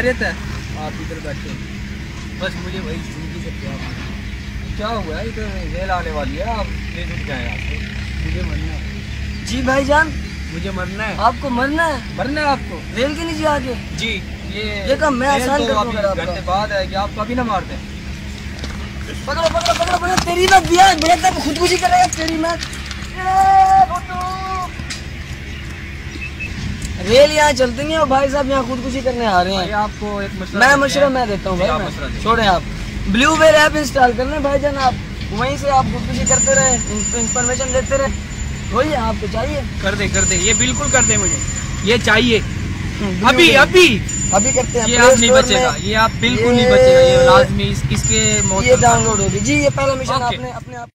खैरियत है? आप इधर बैठे, बस मुझे वही जिंदगी से क्या हुआ है? इधर रेल आने वाली है, आप प्लीज उठ जाए यहाँ से, मुझे मरना है। जी भाईजान, मुझे मरना है। आपको मरना है? मरना है आपको? रेल के नीचे आके? जी, ये काम मैं आसान कर दूंगा। घंटे बाद है कि आप कभी ना मार दें। पकड़ो पकड़ो पकड़ो पकड़ो, तेरी बात दिया मेरे तक खुदकुशी करेगा तेरी मैं। रेल यहाँ चलती नहीं और भाई साहब यहाँ खुदकुशी करने आ रहे हैं। आपको एक मशवरा मैं देता हूँ भाई, छोड़े आप। ब्लू वेल ऐप इंस्टॉल कर लें भाईजान, आप वहीं से आप खुदकुशी करते रहे, इंफॉर्मेशन देते रहे, वही आपको चाहिए। कर दे, ये बिल्कुल कर दे, मुझे ये चाहिए अभी अभी अभी करते हैं। ये आप नहीं बचेगा, ये आप बिल्कुल नहीं बचेगा, ये लाजमी इसके ये डाउनलोड होगी जी। ये पहला मिशन आपने अपने आप